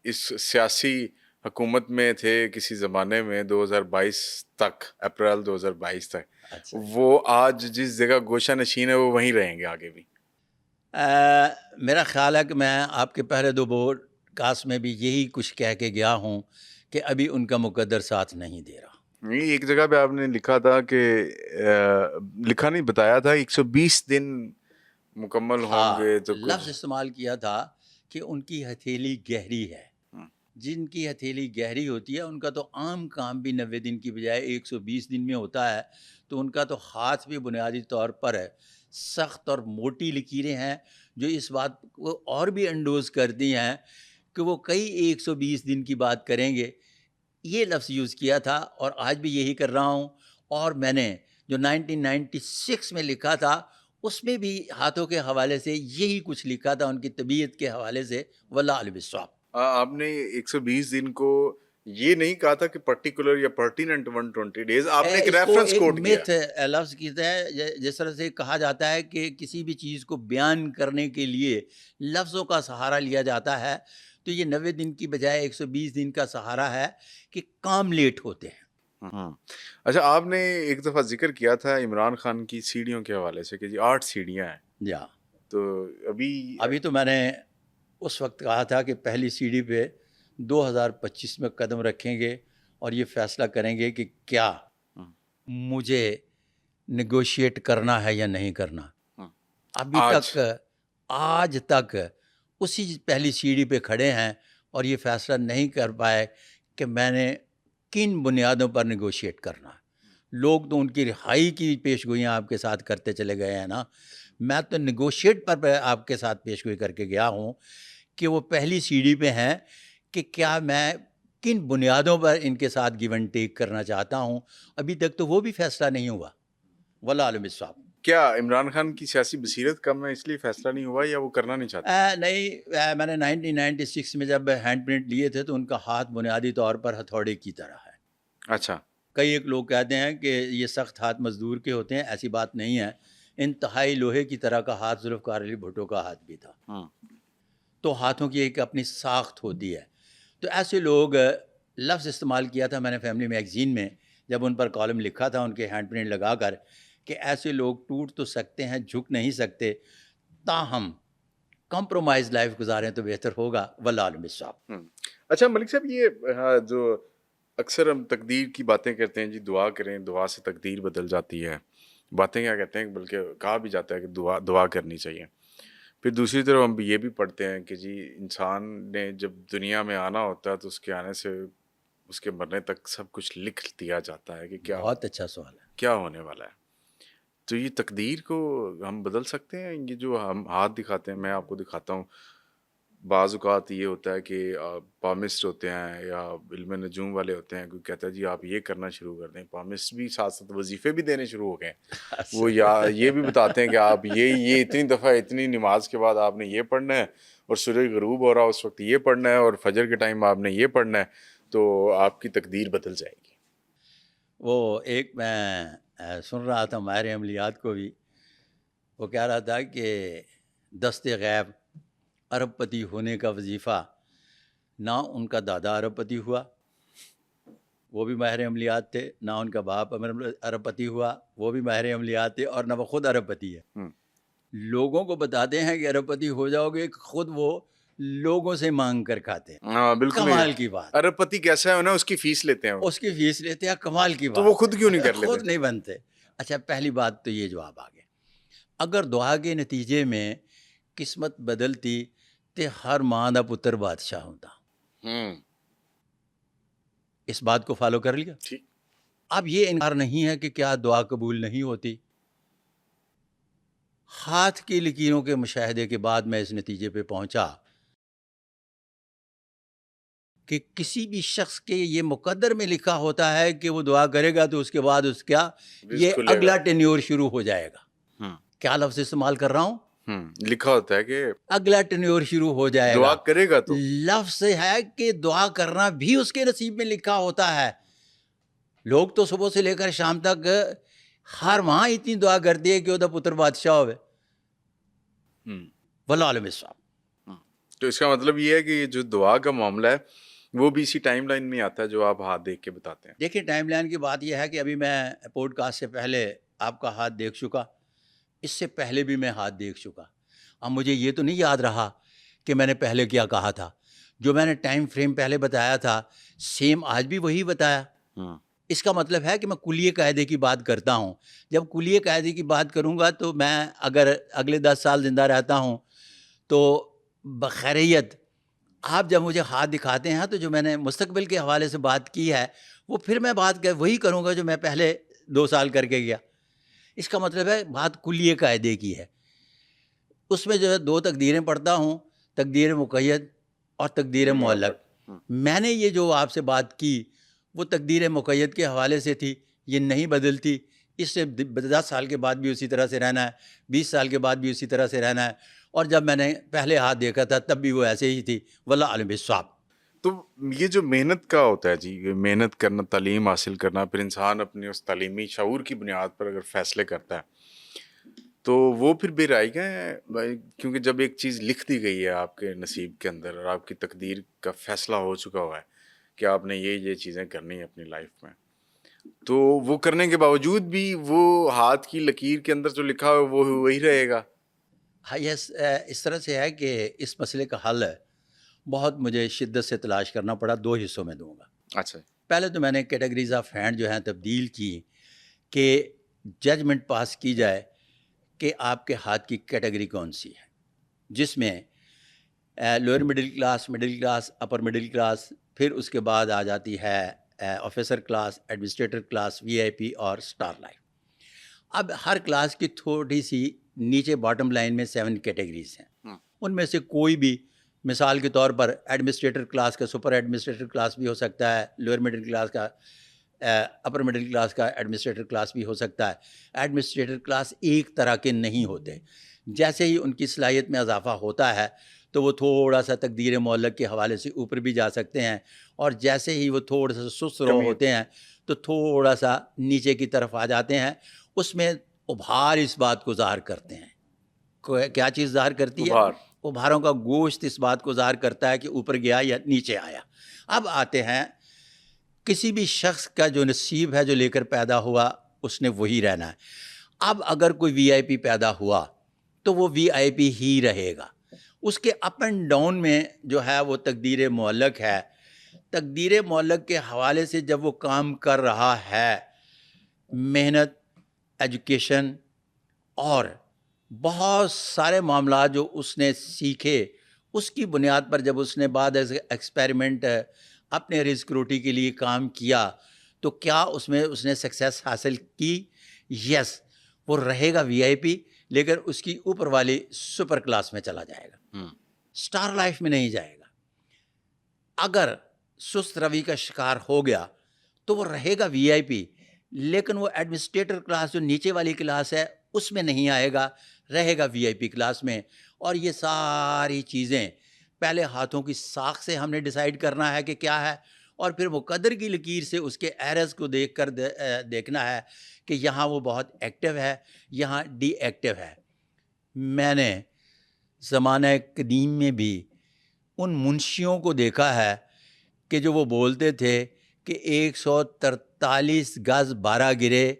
اس سیاسی حکومت میں تھے کسی زمانے میں 2022 تک، اپریل 2022 تک، اچھا وہ آج جس جگہ گوشہ نشین ہے وہ وہیں رہیں گے آگے بھی؟ میرا خیال ہے کہ میں آپ کے پہلے 2 بوڈ کاسٹ میں بھی یہی کچھ کہہ کے گیا ہوں کہ ابھی ان کا مقدر ساتھ نہیں دے رہا. نہیں، ایک جگہ پہ آپ نے لکھا تھا کہ لکھا نہیں، بتایا تھا 120 دن مکمل ہوں ہاں، گے تو لفظ کچھ. استعمال کیا تھا کہ ان کی ہتھیلی گہری ہے. جن کی ہتھیلی گہری ہوتی ہے ان کا تو عام کام بھی 90 دن کی بجائے 120 دن میں ہوتا ہے، تو ان کا تو ہاتھ بھی بنیادی طور پر ہے سخت اور موٹی لکیریں ہیں جو اس بات کو اور بھی انڈوز کرتی ہیں کہ وہ کئی 120 دن کی بات کریں گے. یہ لفظ یوز کیا تھا اور آج بھی یہی کر رہا ہوں. اور میں نے جو 1996 میں لکھا تھا اس میں بھی ہاتھوں کے حوالے سے یہی کچھ لکھا تھا، ان کی طبیعت کے حوالے سے. واللہ علیہ بالصواب. آپ نے 120 دن کو یہ نہیں کہا تھا کہ پرٹیکولر یا پرٹیننٹ 120 ڈیز، آپ نے ایک اس کو ریفرنس ایک کوٹ کیا. میتھ لفظ کہتا ہے، جس طرح سے کہا جاتا ہے کہ کسی بھی چیز کو بیان کرنے کے لیے لفظوں کا سہارا لیا جاتا ہے، تو یہ 90 دن کی بجائے 120 دن کا سہارا ہے کہ کام لیٹ ہوتے ہیں. اچھا، آپ نے ایک دفعہ ذکر کیا تھا عمران خان کی سیڑھیوں کے حوالے سے کہ جی 8 سیڑھیاں ہیں. جا تو ابھی تو میں نے اس وقت کہا تھا کہ پہلی سیڑھی پہ 2025 میں قدم رکھیں گے اور یہ فیصلہ کریں گے کہ کیا مجھے نیگوشیٹ کرنا ہے یا نہیں کرنا. ابھی تک آج تک اسی پہلی سیڑھی پہ کھڑے ہیں اور یہ فیصلہ نہیں کر پائے کہ میں نے کن بنیادوں پر نیگوشیٹ کرنا ہے. لوگ تو ان کی رہائی کی پیش گوئیاں آپ کے ساتھ کرتے چلے گئے ہیں نا، میں تو نیگوشیٹ پر آپ کے ساتھ پیش گوئی کر کے گیا ہوں کہ وہ پہلی سیڑھی پہ ہیں کہ کیا میں کن بنیادوں پر ان کے ساتھ گیو اینڈ ٹیک کرنا چاہتا ہوں. ابھی تک تو وہ بھی فیصلہ نہیں ہوا. واللہ عالم بالصواب. کیا عمران خان کی سیاسی بصیرت کم ہے اس لیے فیصلہ نہیں ہوا، یا وہ کرنا نہیں چاہتے؟ نہیں، میں نے 1996 میں جب ہینڈ پرنٹ لیے تھے تو ان کا ہاتھ بنیادی طور پر ہتھوڑے کی طرح ہے. اچھا. کئی ایک لوگ کہتے ہیں کہ یہ سخت ہاتھ مزدور کے ہوتے ہیں، ایسی بات نہیں ہے. انتہائی لوہے کی طرح کا ہاتھ ذوالفقار علی بھٹو کا ہاتھ بھی تھا. تو ہاتھوں کی ایک اپنی ساخت ہوتی ہے. تو ایسے لوگ لفظ استعمال کیا تھا میں نے فیملی میگزین میں جب ان پر کالم لکھا تھا ان کے ہینڈ پرنٹ لگا کر کہ ایسے لوگ ٹوٹ تو سکتے ہیں، جھک نہیں سکتے، تاہم کمپرومائز لائف گزاریں تو بہتر ہوگا. واللہ عالم بالصواب. اچھا ملک صاحب، یہ جو اکثر ہم تقدیر کی باتیں کرتے ہیں، جی دعا کریں، دعا سے تقدیر بدل جاتی ہے، باتیں کیا کہتے ہیں، بلکہ کہا بھی جاتا ہے کہ دعا کرنی چاہیے. پھر دوسری طرف ہم یہ بھی پڑھتے ہیں کہ جی انسان نے جب دنیا میں آنا ہوتا ہے تو اس کے آنے سے اس کے مرنے تک سب کچھ لکھ دیا جاتا ہے کہ کیا بہت اچھا سوال ہے. کیا ہونے والا ہے. تو یہ تقدیر کو ہم بدل سکتے ہیں؟ یہ جو ہم ہاتھ دکھاتے ہیں، میں آپ کو دکھاتا ہوں، بعض اوقات یہ ہوتا ہے کہ پامسٹ ہوتے ہیں یا علم نجوم والے ہوتے ہیں، کوئی کہتا ہے جی آپ یہ کرنا شروع کر دیں. پامسٹ بھی ساتھ ساتھ وظیفے بھی دینے شروع ہو گئے ہیں. وہ یا یہ بھی بتاتے ہیں کہ آپ یہ اتنی دفعہ اتنی نماز کے بعد آپ نے یہ پڑھنا ہے، اور سورج غروب ہو رہا اس وقت یہ پڑھنا ہے، اور فجر کے ٹائم آپ نے یہ پڑھنا ہے، تو آپ کی تقدیر بدل جائے گی. وہ ایک میں سن رہا تھا ماہر عملیات کو بھی، وہ کہہ رہا تھا کہ دست غیب ارب پتی ہونے کا وظیفہ نہ ان کا دادا ارب پتی ہوا، وہ بھی ماہر عملیات تھے، نہ ان کا باپ ارب پتی ہوا، وہ بھی ماہر عملیات تھے، اور نہ وہ خود ارب پتی ہے. لوگوں کو بتاتے ہیں کہ ارب پتی ہو جاؤ گے، خود وہ لوگوں سے مانگ کر کھاتے ہیں. ہاں بالکل. کمال کی بات. ارب پتی کیسا ہے نا، اس کی فیس لیتے ہیں، اس کی فیس لیتے ہیں. کمال کی بات. تو وہ خود کیوں نہیں کر لیتے؟ خود نہیں بنتے. اچھا، پہلی بات تو یہ جواب آ گیا. اگر دعا کے نتیجے میں قسمت بدلتی تو ہر ماں دا پتر بادشاہ ہوتا. اس بات کو فالو کر لیا. اب یہ انکار نہیں ہے کہ کیا دعا قبول نہیں ہوتی. ہاتھ کی لکیروں کے مشاہدے کے بعد میں اس نتیجے پہ پہنچا کہ کسی بھی شخص کے یہ مقدر میں لکھا ہوتا ہے کہ وہ دعا کرے گا تو اس کے بعد اس کا یہ اگلا ٹینیور شروع ہو جائے گا. کیا لفظ استعمال کر رہا ہوں؟ لکھا ہوتا ہے کہ اگلا ٹینیور شروع ہو جائے گا. دعا کرے گا تو لفظ ہے کہ دعا کرنا بھی اس کے نصیب میں لکھا ہوتا ہے. لوگ تو صبح سے لے کر شام تک ہر ماں اتنی دعا کرتی ہے کہ وہ پتر بادشاہ ہوئے. واللہ عالم بالصواب. تو اس کا مطلب یہ ہے کہ یہ جو دعا کا معاملہ ہے وہ بھی اسی ٹائم لائن میں آتا ہے جو آپ ہاتھ دیکھ کے بتاتے ہیں؟ دیکھیں ٹائم لائن کی بات یہ ہے کہ ابھی میں پوڈ کاسٹ سے پہلے آپ کا ہاتھ دیکھ چکا، اس سے پہلے بھی میں ہاتھ دیکھ چکا. اب مجھے یہ تو نہیں یاد رہا کہ میں نے پہلے کیا کہا تھا. جو میں نے ٹائم فریم پہلے بتایا تھا سیم آج بھی وہی بتایا. اس کا مطلب ہے کہ میں کلیہ قاعدے کی بات کرتا ہوں. جب کلیہ قاعدے کی بات کروں گا تو میں اگر اگلے 10 سال زندہ رہتا ہوں تو بخیریت آپ جب مجھے ہاتھ دکھاتے ہیں تو جو میں نے مستقبل کے حوالے سے بات کی ہے وہ پھر میں بات وہی کروں گا جو میں پہلے 2 سال کر کے گیا. اس کا مطلب ہے بات کلیہ قاعدے کی ہے. اس میں جو ہے 2 تقدیریں پڑھتا ہوں، تقدیر مقید اور تقدیر معلق. میں نے یہ جو آپ سے بات کی وہ تقدیر مقید کے حوالے سے تھی، یہ نہیں بدلتی. اس سے 10 سال کے بعد بھی اسی طرح سے رہنا ہے، 20 سال کے بعد بھی اسی طرح سے رہنا ہے. اور جب میں نے پہلے ہاتھ دیکھا تھا تب بھی وہ ایسے ہی تھی. واللہ عالم بالصواب. تو یہ جو محنت کا ہوتا ہے جی، یہ محنت کرنا، تعلیم حاصل کرنا، پھر انسان اپنے اس تعلیمی شعور کی بنیاد پر اگر فیصلے کرتا ہے تو وہ پھر بے رائے گا ہے کیونکہ جب ایک چیز لکھ دی گئی ہے آپ کے نصیب کے اندر اور آپ کی تقدیر کا فیصلہ ہو چکا ہوا ہے کہ آپ نے یہ چیزیں کرنی ہیں اپنی لائف میں، تو وہ کرنے کے باوجود بھی وہ ہاتھ کی لکیر کے اندر جو لکھا ہوا ہے وہ وہی رہے گا. ہاں یس، اس طرح سے ہے کہ اس مسئلے کا حل ہے بہت مجھے شدت سے تلاش کرنا پڑا. 2 حصوں میں دوں گا. اچھا. پہلے تو میں نے کیٹیگریز آف ہینڈ جو ہیں تبدیل کی کہ ججمنٹ پاس کی جائے کہ آپ کے ہاتھ کی کیٹیگری کون سی ہے، جس میں lower middle class, upper middle class, پھر اس کے بعد آ جاتی ہے آفیسر کلاس، ایڈمنسٹریٹر کلاس، وی آئی پی اور اسٹار لائف. اب ہر کلاس کی تھوڑی سی نیچے باٹم لائن میں 7 کیٹیگریز ہیں. ان میں سے کوئی بھی مثال کے طور پر ایڈمنسٹریٹر کلاس کا سپر ایڈمنسٹریٹر کلاس بھی ہو سکتا ہے، لوئر مڈل کلاس کا اپر مڈل کلاس کا ایڈمنسٹریٹر کلاس بھی ہو سکتا ہے. ایڈمنسٹریٹر کلاس ایک طرح کے نہیں ہوتے. جیسے ہی ان کی صلاحیت میں اضافہ ہوتا ہے تو وہ تھوڑا سا تقدیر معلق کے حوالے سے اوپر بھی جا سکتے ہیں، اور جیسے ہی وہ تھوڑا سا سست رو ہوتے ہیں تو تھوڑا سا نیچے کی طرف آ جاتے ہیں. اس میں ابھار اس بات کو ظاہر کرتے ہیں. کیا چیز ظاہر کرتی ہے؟ ابھاروں کا گوشت اس بات کو ظاہر کرتا ہے کہ اوپر گیا یا نیچے آیا. اب آتے ہیں کسی بھی شخص کا جو نصیب ہے جو لے کر پیدا ہوا اس نے وہی رہنا ہے. اب اگر کوئی وی آئی پی پیدا ہوا تو وہ وی آئی پی ہی رہے گا. اس کے اپ اینڈ ڈاؤن میں جو ہے وہ تقدیر معلق ہے. تقدیر معلق کے حوالے سے جب وہ کام کر رہا ہے، محنت، ایجوکیشن اور بہت سارے معاملات جو اس نے سیکھے، اس کی بنیاد پر جب اس نے بعد ایکسپیریمنٹ اپنے رزق روٹی کے لیے کام کیا تو کیا اس میں اس نے سکسیس حاصل کی؟ یس. وہ رہے گا وی آئی پی، لیکن اس کی اوپر والی سپر کلاس میں چلا جائے گا، اسٹار لائف میں نہیں جائے گا. اگر سست روی کا شکار ہو گیا تو وہ رہے گا وی آئی پی، لیکن وہ ایڈمنسٹریٹر کلاس جو نیچے والی کلاس ہے اس میں نہیں آئے گا، رہے گا وی آئی پی کلاس میں. اور یہ ساری چیزیں پہلے ہاتھوں کی ساکھ سے ہم نے ڈیسائیڈ کرنا ہے کہ کیا ہے، اور پھر مقدر کی لکیر سے اس کے ایررز کو دیکھ کر دیکھنا ہے کہ یہاں وہ بہت ایکٹیو ہے، یہاں ڈی ایکٹیو ہے. میں نے زمانہ قدیم میں بھی ان منشیوں کو دیکھا ہے کہ جو وہ بولتے تھے کہ 143 گز 12 گرے